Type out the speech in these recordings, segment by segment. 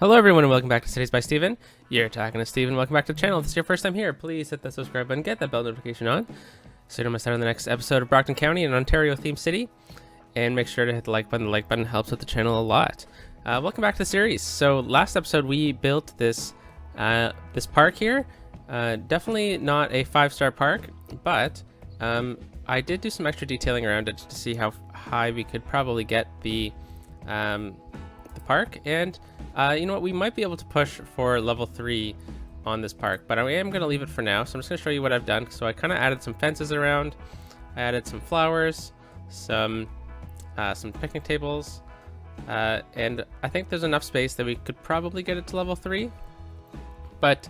Hello everyone and welcome back to Cities by Steven. You're talking to Steven. Welcome back to the channel. If this is your first time here, please hit the subscribe button, get that bell notification on so you don't miss out on the next episode of Brockton County, an Ontario themed city. And make sure to hit the like button. The like button helps with the channel a lot. Welcome back to the series. So last episode we built this this park here. Definitely not a 5-star park, but I did do some extra detailing around it to see how high we could probably get the park. And you know what, we might be able to push for level 3 on this park, but I am going to leave it for now. So I'm just going to show you what I've done. So I kind of added some fences around, I added some flowers, some picnic tables, and I think there's enough space that we could probably get it to level 3. But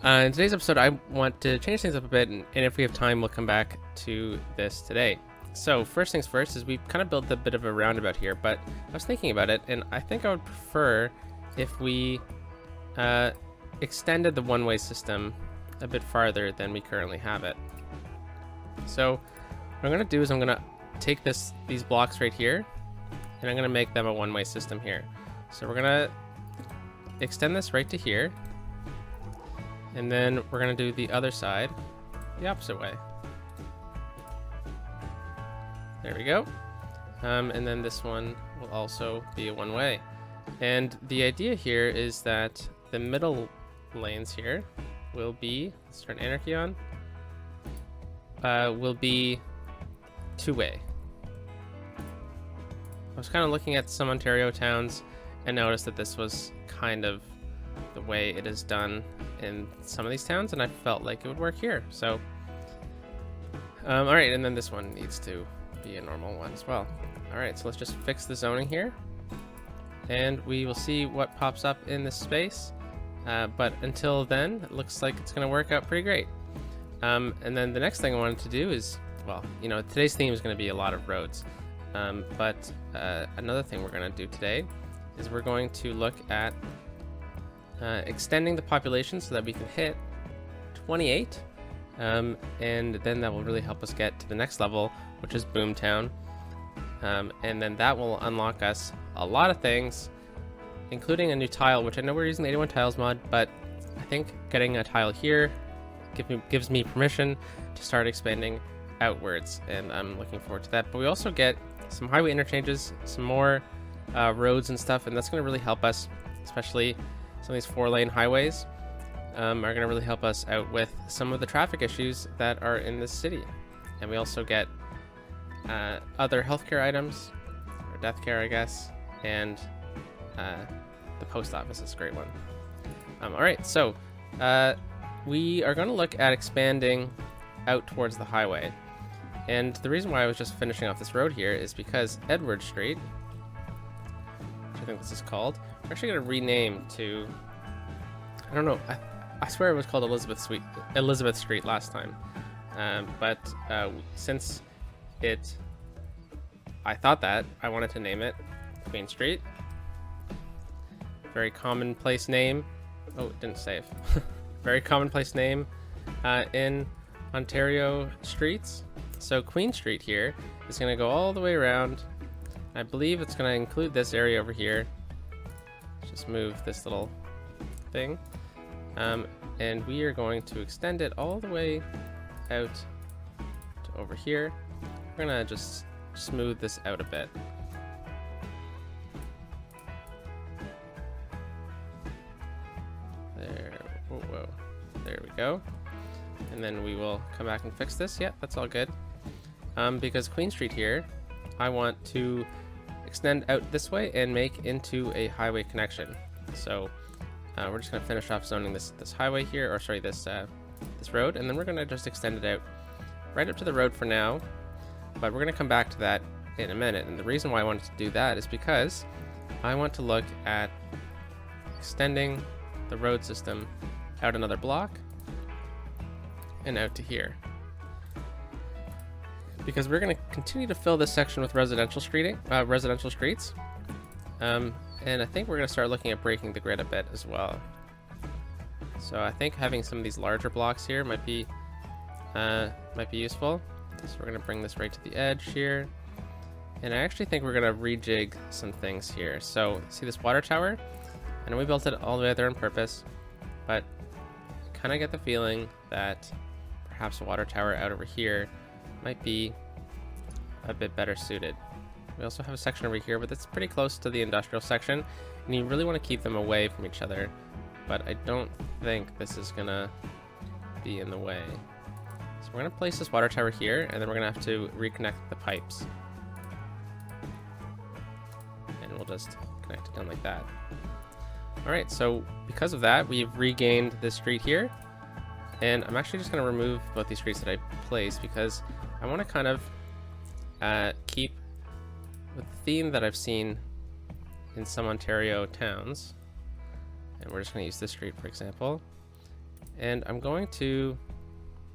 in today's episode I want to change things up a bit, and if we have time we'll come back to this today. So first things first is we've kind of built a bit of a roundabout here, but I was thinking about it and I think I would prefer if we extended the one-way system a bit farther than we currently have it. So what I'm going to do is I'm going to take these blocks right here and I'm going to make them a one-way system here. So we're going to extend this right to here, and then we're going to do the other side the opposite way. There we go. And then this one will also be a one-way. And the idea here is that the middle lanes here will be, let's turn anarchy on, will be two-way. I was kind of looking at some Ontario towns and noticed that this was kind of the way it is done in some of these towns, and I felt like it would work here. So, all right, and then this one needs to be a normal one as well. All right, so let's just fix the zoning here, and we will see what pops up in this space. But until then, it looks like it's going to work out pretty great. And then the next thing I wanted to do is, well, you know, today's theme is going to be a lot of roads. But another thing we're going to do today is we're going to look at extending the population so that we can hit 28. And then that will really help us get to the next level, which is Boomtown. And then that will unlock us a lot of things, including a new tile, which I know we're using the 81 tiles mod, but I think getting a tile here gives me permission to start expanding outwards, and I'm looking forward to that. But we also get some highway interchanges, some more roads and stuff, and that's going to really help us, especially some of these 4-lane highways are going to really help us out with some of the traffic issues that are in this city. And we also get other healthcare items, or death care, I guess, and the post office is a great one. All right, so we are going to look at expanding out towards the highway. And the reason why I was just finishing off this road here is because Edward Street, which I think this is called, we're actually going to rename to, I don't know, I swear it was called Elizabeth Street last time. But since I thought that, I wanted to name it Queen Street. Very commonplace name. Oh, it didn't save. Very commonplace name in Ontario streets. So Queen Street here is going to go all the way around. I believe it's going to include this area over here. Just move this little thing. And we are going to extend it all the way out to over here. We're going to just smooth this out a bit. There, whoa, there we go. And then we will come back and fix this. Yeah, that's all good. Because Queen Street here, I want to extend out this way and make into a highway connection. So we're just going to finish off zoning this highway here, or sorry, this road, and then we're going to just extend it out right up to the road for now. But we're going to come back to that in a minute. And the reason why I wanted to do that is because I want to look at extending the road system out another block and out to here, because we're going to continue to fill this section with residential streets, and I think we're going to start looking at breaking the grid a bit as well. So I think having some of these larger blocks here might be useful. So we're going to bring this right to the edge here, and I actually think we're going to rejig some things here. So see this water tower? I know we built it all the way there on purpose, but kind of get the feeling that perhaps a water tower out over here might be a bit better suited. We also have a section over here, but it's pretty close to the industrial section, and you really want to keep them away from each other, but I don't think this is gonna be in the way. So we're gonna place this water tower here, and then we're gonna have to reconnect the pipes. And we'll just connect it down like that. Alright, so because of that, we've regained this street here, and I'm actually just gonna remove both these streets that I placed because I want to kind of keep with the theme that I've seen in some Ontario towns. And we're just going to use this street, for example. And I'm going to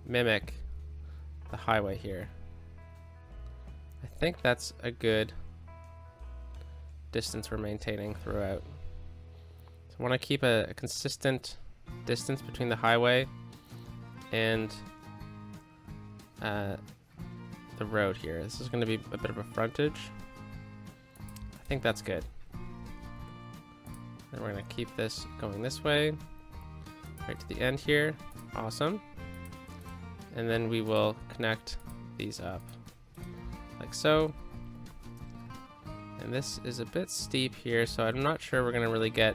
mimic the highway here. I think that's a good distance we're maintaining throughout. So I want to keep a consistent distance between the highway and the road here. This is going to be a bit of a frontage. I think that's good. Then we're going to keep this going this way, right to the end here. Awesome. And then we will connect these up like so. And this is a bit steep here, so I'm not sure we're going to really get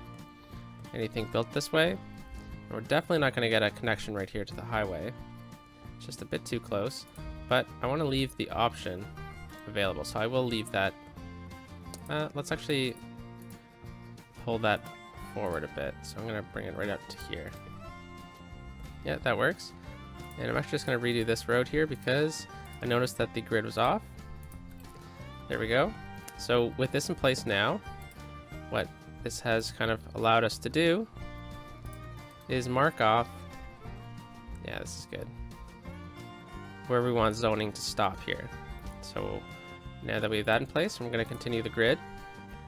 anything built this way. And we're definitely not going to get a connection right here to the highway. It's just a bit too close, but I want to leave the option available, so I will leave that. Let's actually pull that forward a bit, so I'm going to bring it right up to here. Yeah, that works. And I'm actually just going to redo this road here because I noticed that the grid was off. There we go. So with this in place now, what this has kind of allowed us to do is mark off, yeah, this is good, where we want zoning to stop here. So now that we have that in place, I'm going to continue the grid,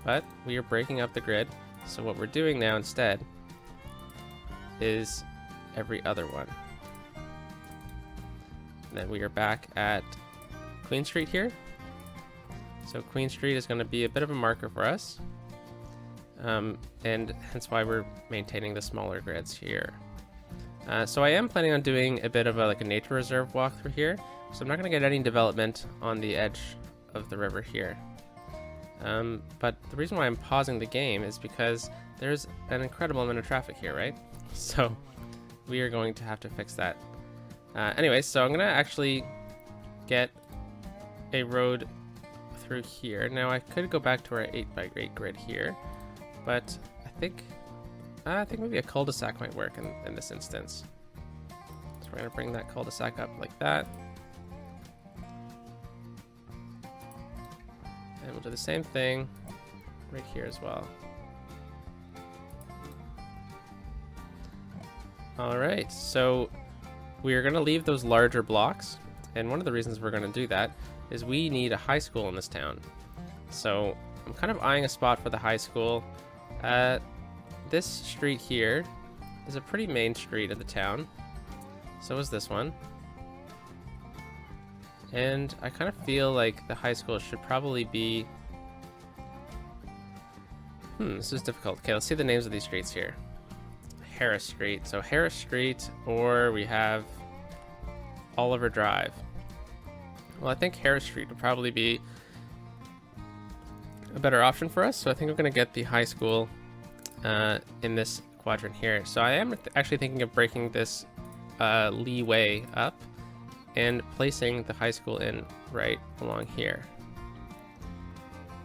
but we are breaking up the grid. So what we're doing now instead is every other one. And then we are back at Queen Street here. So Queen Street is going to be a bit of a marker for us, and hence why we're maintaining the smaller grids here. So I am planning on doing a bit of a nature reserve walk through here, so I'm not going to get any development on the edge of the river here. But the reason why I'm pausing the game is because there's an incredible amount of traffic here, right? So we are going to have to fix that. Anyway, so I'm going to actually get a road through here. Now I could go back to our 8x8 grid here, but I think maybe a cul-de-sac might work in this instance. So we're going to bring that cul-de-sac up like that. And we'll do the same thing right here as well. All right, so we're going to leave those larger blocks. And one of the reasons we're going to do that is we need a high school in this town. So I'm kind of eyeing a spot for the high school. This street here is a pretty main street of the town. So is this one. And I kind of feel like the high school should probably be... this is difficult. Okay, let's see the names of these streets here. Harris Street. So Harris Street, or we have Oliver Drive. Well, I think Harris Street would probably be a better option for us. So I think I'm going to get the high school in this quadrant here. So I am actually thinking of breaking this leeway up and placing the high school in right along here.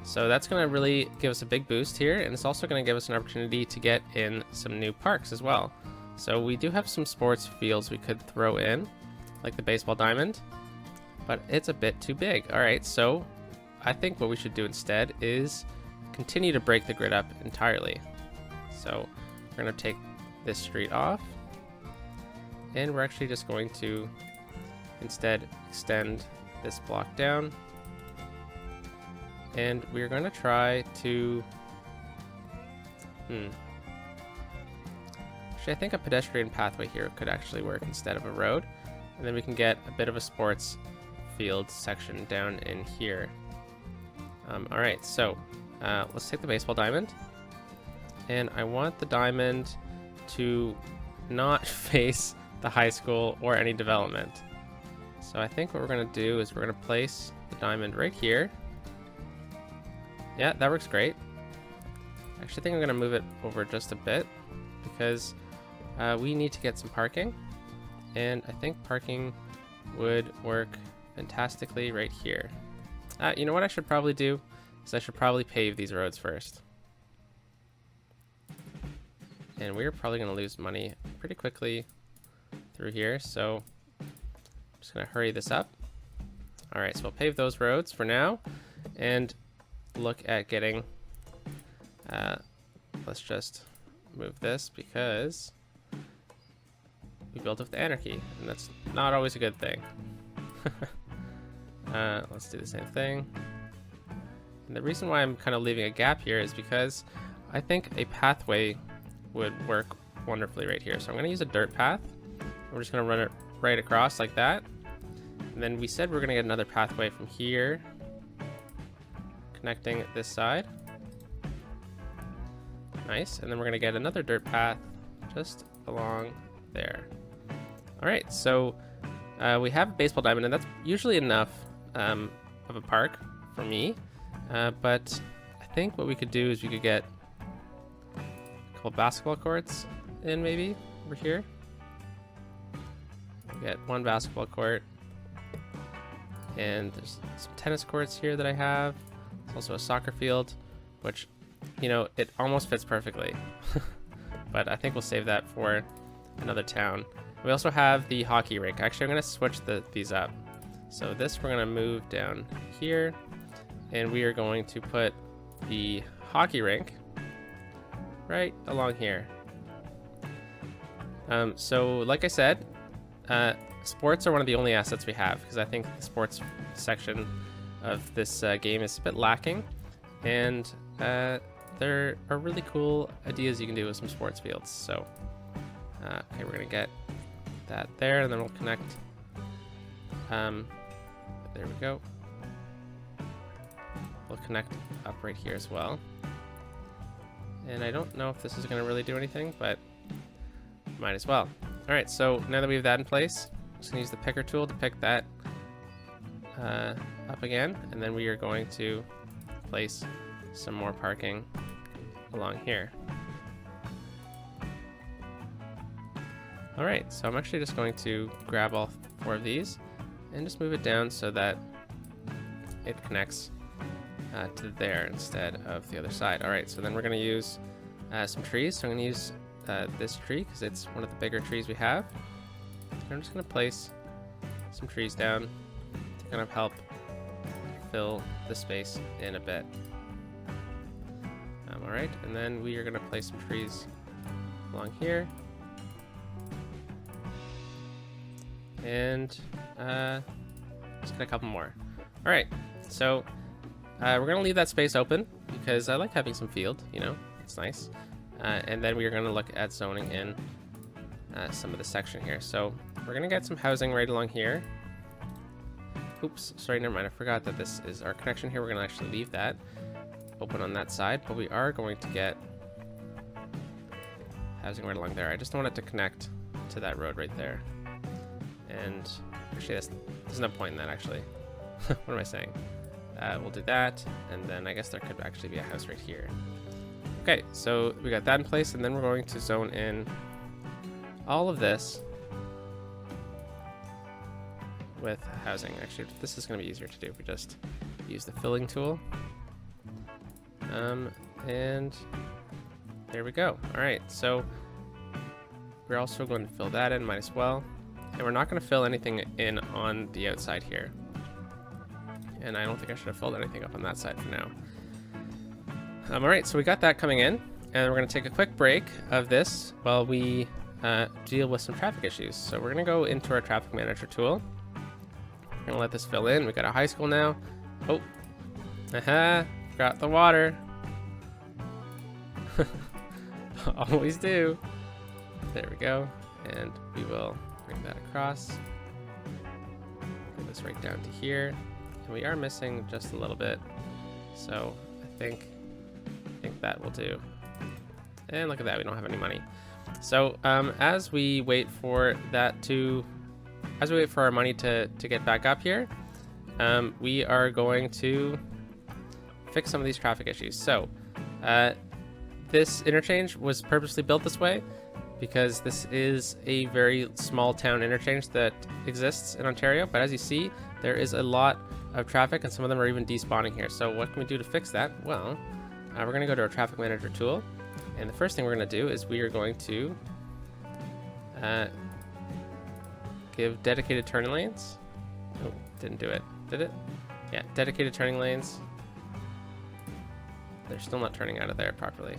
So that's going to really give us a big boost here, and it's also going to give us an opportunity to get in some new parks as well. So we do have some sports fields we could throw in, like the baseball diamond, but it's a bit too big. All right, so I think what we should do instead is continue to break the grid up entirely. So we're going to take this street off, and we're actually just going to instead extend this block down, and we're going to try to actually, I think a pedestrian pathway here could actually work instead of a road, and then we can get a bit of a sports field section down in here. All right, so let's take the baseball diamond, and I want the diamond to not face the high school or any development. So I think what we're gonna do is we're gonna place the diamond right here. Yeah, that works great. I actually think I'm gonna move it over just a bit because we need to get some parking, and I think parking would work fantastically right here. You know what I should probably do is I should probably pave these roads first. And we're probably gonna lose money pretty quickly through here, so I'm just gonna hurry this up. All right, so we'll pave those roads for now and look at getting, let's just move this because we built with anarchy, and that's not always a good thing. Let's do the same thing. And the reason why I'm kind of leaving a gap here is because I think a pathway would work wonderfully right here. So I'm going to use a dirt path. We're just going to run it right across like that. And then we said we're going to get another pathway from here, connecting this side. Nice. And then we're going to get another dirt path just along there. All right, so we have a baseball diamond, and that's usually enough of a park for me. But I think what we could do is we could get a couple basketball courts in maybe over here. We get one basketball court, and there's some tennis courts here that I have. There's also a soccer field, which, you know, it almost fits perfectly. But I think we'll save that for another town. We also have the hockey rink. Actually, I'm going to switch these up. So this we're going to move down here, and we are going to put the hockey rink right along here. So like I said, sports are one of the only assets we have, because I think the sports section of this game is a bit lacking, and there are really cool ideas you can do with some sports fields. So okay, we're going to get that there, and then we'll connect. There we go. We'll connect up right here as well. And I don't know if this is going to really do anything, but might as well. All right, so now that we have that in place, I'm just going to use the picker tool to pick that up again, and then we are going to place some more parking along here. All right, so I'm actually just going to grab all 4 of these and just move it down so that it connects to there instead of the other side. All right, so then we're going to use some trees. So I'm going to use this tree because it's one of the bigger trees we have. And I'm just going to place some trees down to kind of help fill the space in a bit. All right, and then we are going to place some trees along here. And just get a couple more. All right, so we're gonna leave that space open because I like having some field, you know, it's nice. And then we are gonna look at zoning in some of the section here. So we're gonna get some housing right along here. Oops, sorry, never mind. I forgot that this is our connection here. We're gonna actually leave that open on that side, but we are going to get housing right along there. I just don't want it to connect to that road right there. And actually, there's no point in that, actually. What am I saying? We'll do that, and then I guess there could actually be a house right here. Okay, so we got that in place, and then we're going to zone in all of this with housing. Actually, this is going to be easier to do if we just use the filling tool. And there we go. All right, so we're also going to fill that in, might as well. And we're not going to fill anything in on the outside here. And I don't think I should have filled anything up on that side for now. All right, so we got that coming in. And we're going to take a quick break of this while we deal with some traffic issues. So we're going to go into our traffic manager tool. We're going to let this fill in. We got a high school now. Oh, forgot the water. Always do. There we go. And we will bring that across. Bring this right down to here. And we are missing just a little bit. So I think that will do. And look at that, we don't have any money. So as we wait for our money to get back up here, we are going to fix some of these traffic issues. So this interchange was purposely built this way because this is a very small town interchange that exists in Ontario. But as you see, there is a lot of traffic and some of them are even despawning here. So what can we do to fix that? Well, we're going to go to our traffic manager tool. And the first thing we're going to do is we are going to give dedicated turning lanes. Oh, didn't do it. Did it? Yeah, dedicated turning lanes. They're still not turning out of there properly.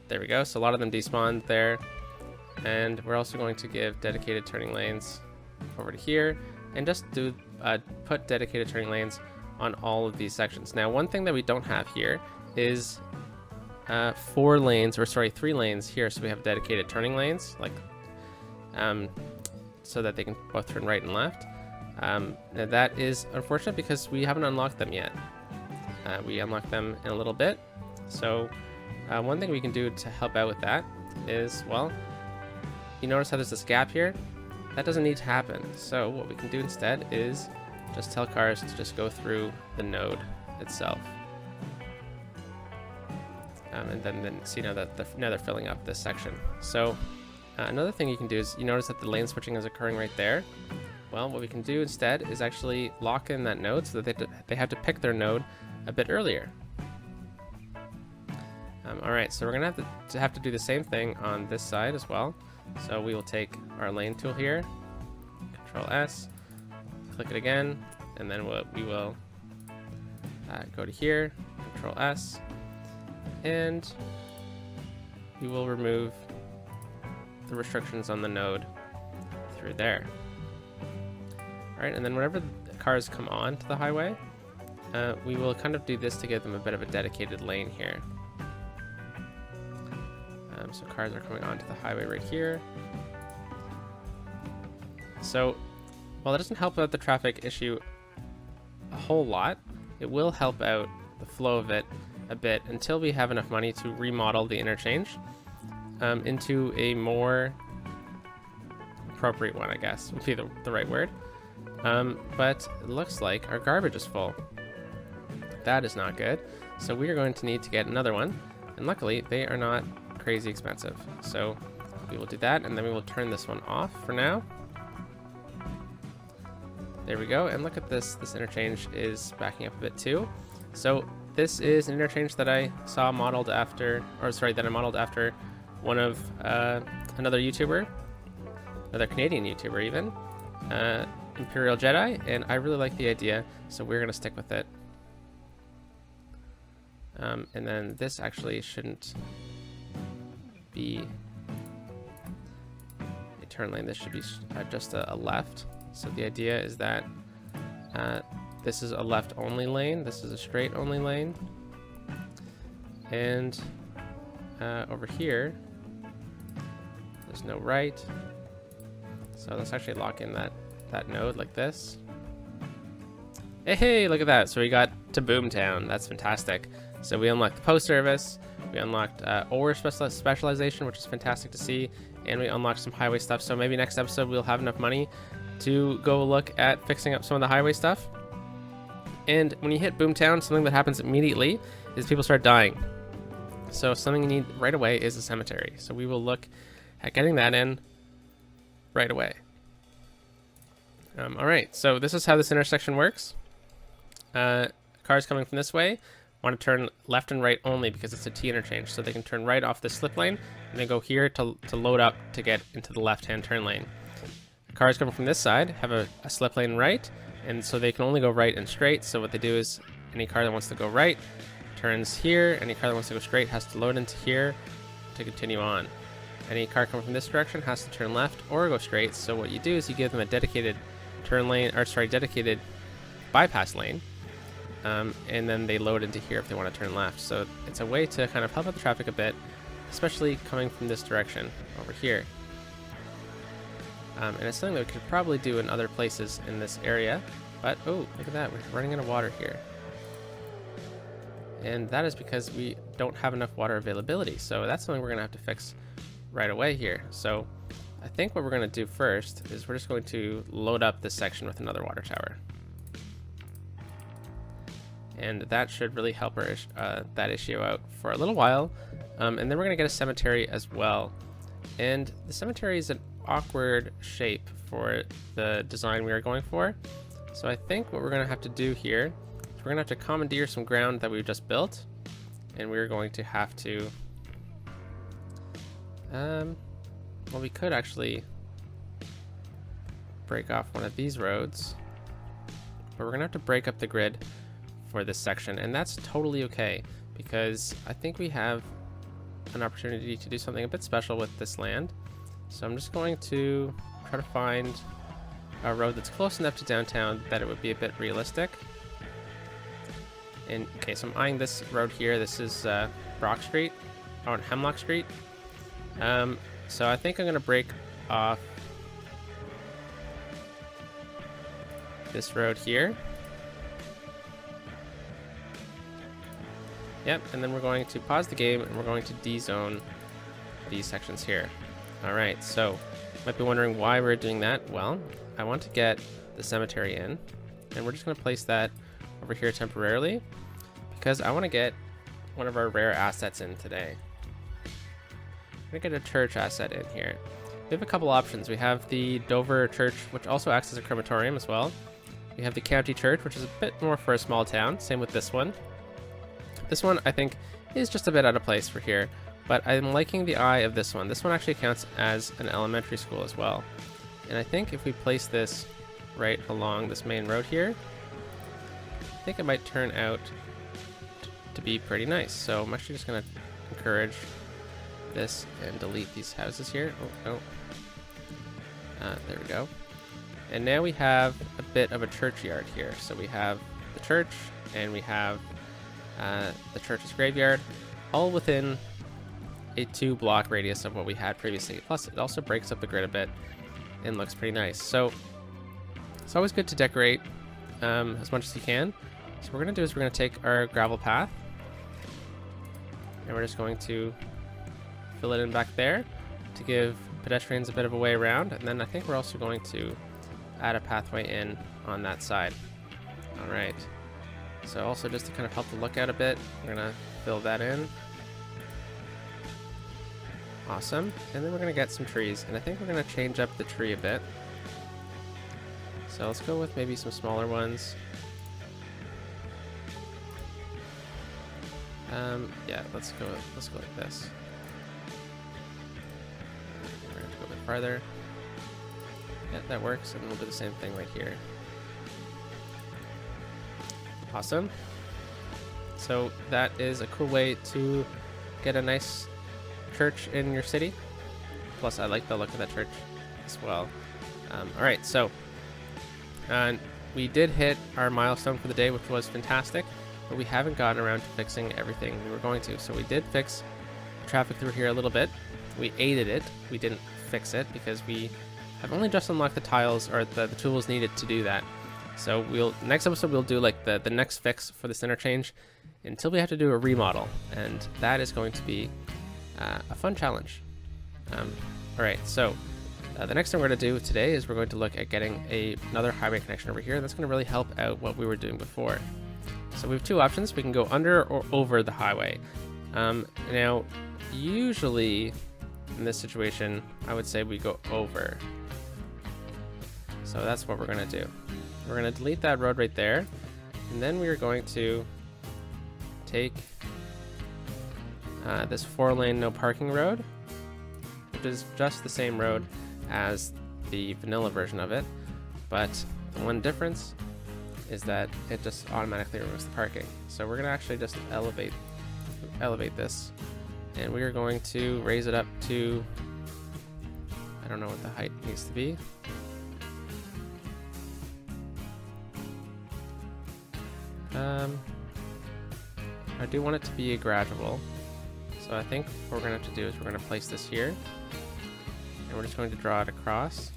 There we go. So a lot of them despawned there. And we're also going to give dedicated turning lanes over to here and just do put dedicated turning lanes on all of these sections. Now, one thing that we don't have here is 3 lanes here. So we have dedicated turning lanes, like so that they can both turn right and left. Now that is unfortunate because we haven't unlocked them yet. We unlock them in a little bit. So one thing we can do to help out with that is, well, you notice how there's this gap here? That doesn't need to happen. So what we can do instead is just tell cars to just go through the node itself. And then see now that they're filling up this section. So another thing you can do is, you notice that the lane switching is occurring right there. Well, what we can do instead is actually lock in that node so that they have to pick their node a bit earlier. All right, so we're gonna have to do the same thing on this side as well. So we will take our lane tool here, Control S, click it again, and then we will go to here, Control S, and we will remove the restrictions on the node through there. All right, and then whenever the cars come on to the highway, we will kind of do this to give them a bit of a dedicated lane here. So cars are coming onto the highway right here. So while it doesn't help out the traffic issue a whole lot, it will help out the flow of it a bit until we have enough money to remodel the interchange into a more appropriate one, I guess would be the right word. But it looks like our garbage is full. That is not good. So we are going to need to get another one. And luckily, they are not crazy expensive. So we will do that, and then we will turn this one off for now. There we go. And look at this. This interchange is backing up a bit too. So this is an interchange that I saw modeled after, that I modeled after one of another YouTuber, another Canadian YouTuber even, Imperial Jedi, and I really like the idea, so we're gonna stick with it. And then this actually shouldn't be a turn lane. This should be just a left. So the idea is that this is a left only lane, this is a straight only lane, and over here there's no right. So let's actually lock in that node like this. Hey, look at that. So we got to Boomtown. That's fantastic. So we unlocked the post service, we unlocked ore specialization, which is fantastic to see, and we unlocked some highway stuff. So maybe next episode we'll have enough money to go look at fixing up some of the highway stuff. And when you hit Boomtown, something that happens immediately is people start dying. So something you need right away is a cemetery. So we will look at getting that in right away. All right, so this is how this intersection works. Cars coming from this way want to turn left and right only because it's a T interchange, so they can turn right off the slip lane and then go here to load up to get into the left-hand turn lane. Cars coming from this side have a slip lane right, and so they can only go right and straight. So what they do is any car that wants to go right turns here, any car that wants to go straight has to load into here to continue on. Any car coming from this direction has to turn left or go straight. So what you do is you give them a dedicated dedicated bypass lane, and then they load into here if they want to turn left. So it's a way to kind of help out the traffic a bit, especially coming from this direction over here. And it's something that we could probably do in other places in this area, but oh, look at that, we're running out of water here. and that is because we don't have enough water availability. So that's something we're gonna have to fix right away here. So I think what we're gonna do first is we're just going to load up this section with another water tower. And that should really help that issue out for a little while. And then we're gonna get a cemetery as well. And the cemetery is an awkward shape for the design we are going for. So I think what we're gonna have to do here is we're gonna have to commandeer some ground that we've just built. And we're going to have to, well, we could actually break off one of these roads, but we're gonna have to break up the grid for this section, and that's totally okay because I think we have an opportunity to do something a bit special with this land. So I'm just going to try to find a road that's close enough to downtown that it would be a bit realistic. And okay, so I'm eyeing this road here. This is Brock Street on Hemlock Street. So I think I'm gonna break off this road here. Yep, and then we're going to pause the game and we're going to D-zone these sections here. All right, so you might be wondering why we're doing that. Well, I want to get the cemetery in, and we're just gonna place that over here temporarily because I want to get one of our rare assets in today. I'm gonna get a church asset in here. We have a couple options. We have the Dover Church, which also acts as a crematorium as well. We have the County Church, which is a bit more for a small town. Same with this one. This one, I think, is just a bit out of place for here, but I'm liking the eye of this one. This one actually counts as an elementary school as well. And I think if we place this right along this main road here, I think it might turn out to be pretty nice. So I'm actually just gonna encourage this and delete these houses here. There we go. And now we have a bit of a churchyard here. So we have the church and we have the church's graveyard, all within a 2-block radius of what we had previously. Plus, it also breaks up the grid a bit and looks pretty nice. So it's always good to decorate as much as you can. So what we're gonna do is we're gonna take our gravel path and we're just going to fill it in back there to give pedestrians a bit of a way around. And then I think we're also going to add a pathway in on that side. All right. So also just to kind of help the look out a bit, we're gonna fill that in. Awesome. And then we're gonna get some trees, and I think we're gonna change up the tree a bit. So let's go with maybe some smaller ones. Yeah, let's go like this. We're gonna have to go a bit farther. Yeah, that works, and we'll do the same thing right here. Awesome. So that is a cool way to get a nice church in your city. Plus, I like the look of that church as well. All right, so we did hit our milestone for the day, which was fantastic, but we haven't gotten around to fixing everything we were going to. So we did fix traffic through here a little bit. We aided it. We didn't fix it because we have only just unlocked the tiles or the tools needed to do that. So next episode we'll do like the next fix for this interchange until we have to do a remodel, and that is going to be a fun challenge. All right, so the next thing we're going to do today is we're going to look at getting another highway connection over here. That's going to really help out what we were doing before. So we have two options. We can go under or over the highway. Now, usually in this situation, I would say we go over. So that's what we're going to do. We're going to delete that road right there, and then we are going to take this 4-lane no parking road, which is just the same road as the vanilla version of it, but the one difference is that it just automatically removes the parking. So we're going to actually just elevate this, and we are going to raise it up to, I don't know what the height needs to be. I do want it to be a gradual, so I think what we're going to have to do is we're going to place this here, and we're just going to draw it across.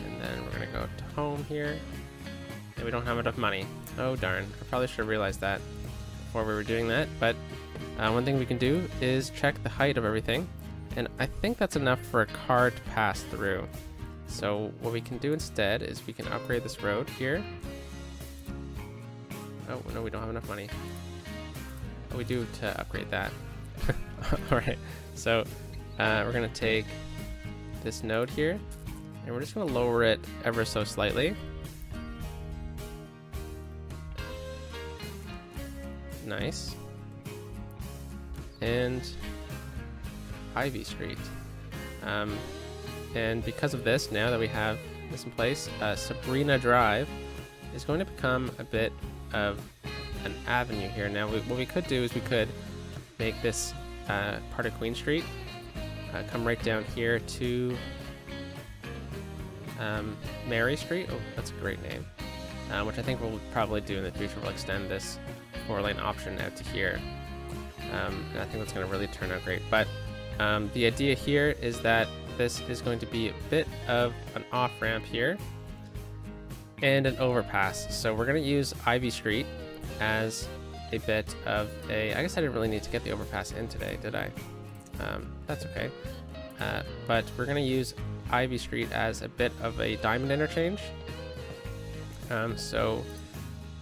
And then home here. And we don't have enough money. Oh darn, I probably should have realized that before we were doing that, but one thing we can do is check the height of everything, and I think that's enough for a car to pass through. So what we can do instead is we can upgrade this road here. Oh no, we don't have enough money. Oh, we do to upgrade that. Alright, so we're gonna take this node here, and we're just gonna lower it ever so slightly. Nice. And Ivy Street. And because of this, now that we have this in place, Sabrina Drive is going to become a bit of an avenue here. Now, what we could do is we could make this part of Queen Street come right down here to Mary Street. Oh, that's a great name. Which I think we'll probably do in the future. We'll extend this 4-lane option out to here. And I think that's going to really turn out great. But the idea here is that this is going to be a bit of an off-ramp here and an overpass. So we're going to use Ivy Street as a bit of a... I guess I didn't really need to get the overpass in today, did I? That's okay. But we're going to use Ivy Street as a bit of a diamond interchange. So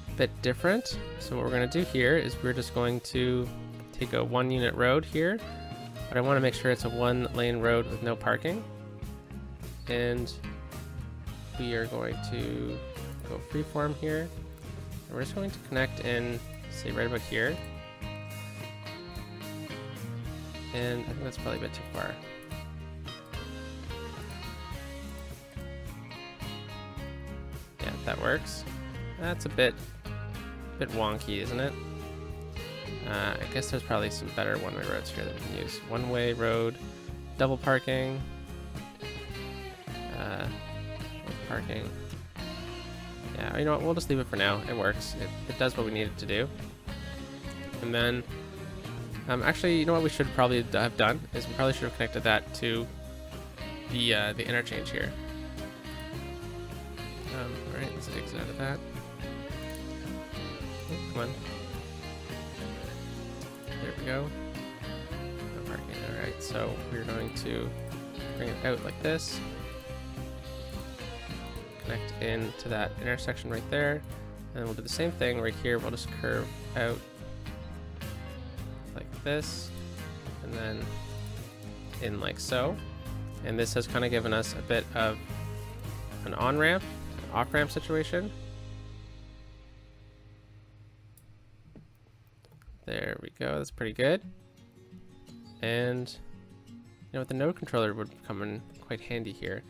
a bit different. So what we're going to do here is we're just going to take a 1-unit road here, but I want to make sure it's a 1-lane road with no parking. And we are going to go freeform here. And we're just going to connect in, say, right about here. And I think that's probably a bit too far. Yeah, that works. That's a bit wonky, isn't it? I guess there's probably some better one-way roads here that we can use. One-way road, double parking, parking. Yeah, you know what? We'll just leave it for now. It works. It does what we need it to do. And then, actually, you know what we should probably have done is we probably should have connected that to the interchange here. All right, let's exit out of that. Oh, come on. There we go. No parking. Alright, so we're going to bring it out like this. Connect into that intersection right there. And we'll do the same thing right here. We'll just curve out like this. And then in like so. And this has kind of given us a bit of an on-ramp, off-ramp situation. There we go, that's pretty good. And you know, the node controller would come in quite handy here.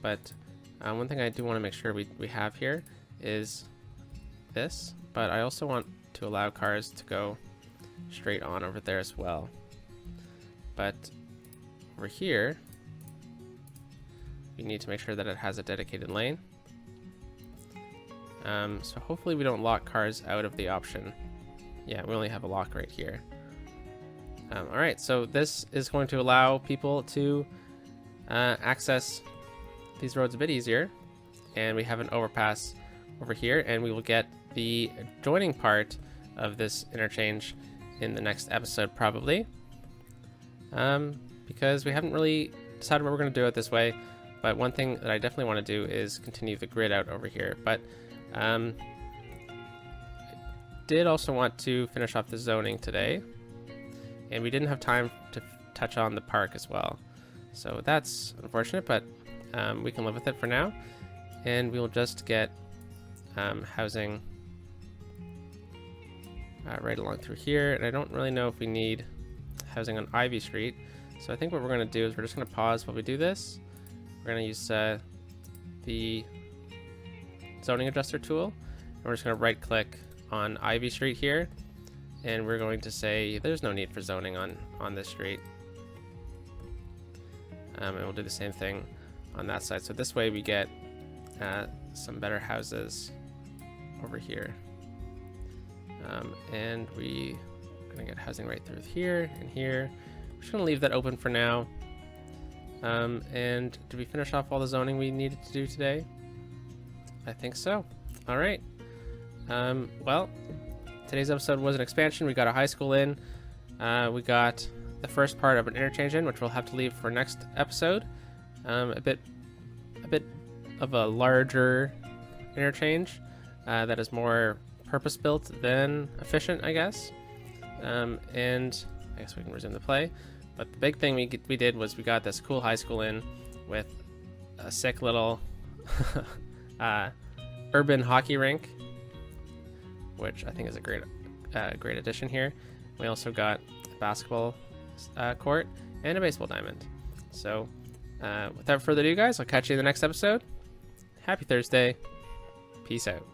But one thing I do want to make sure we have here is this, but I also want to allow cars to go straight on over there as well. But over here, we need to make sure that it has a dedicated lane. So hopefully we don't lock cars out of the option. Yeah, we only have a lock right here. Alright, so this is going to allow people to access these roads a bit easier. And we have an overpass over here, and we will get the joining part of this interchange in the next episode probably. Because we haven't really decided what we're going to do it this way. But one thing that I definitely want to do is continue the grid out over here. But did also want to finish off the zoning today, and we didn't have time to touch on the park as well, so that's unfortunate, but we can live with it for now, and we'll just get housing right along through here. And I don't really know if we need housing on Ivy Street, so I think what we're going to do is we're just going to pause while we do this. We're going to use the zoning adjuster tool, and we're just going to right click on Ivy Street here, and we're going to say there's no need for zoning on this street, and we'll do the same thing on that side. So this way we get some better houses over here, and we are gonna get housing right through here and here. We're just gonna leave that open for now. And did we finish off all the zoning we needed to do today? I think so. All right. Well, today's episode was an expansion. We got a high school in. We got the first part of an interchange in, which we'll have to leave for next episode. A bit of a larger interchange that is more purpose-built than efficient, I guess. And I guess we can resume the play. But the big thing we did was we got this cool high school in with a sick little urban hockey rink, which I think is a great addition here. We also got a basketball court and a baseball diamond. So without further ado, guys, I'll catch you in the next episode. Happy Thursday. Peace out.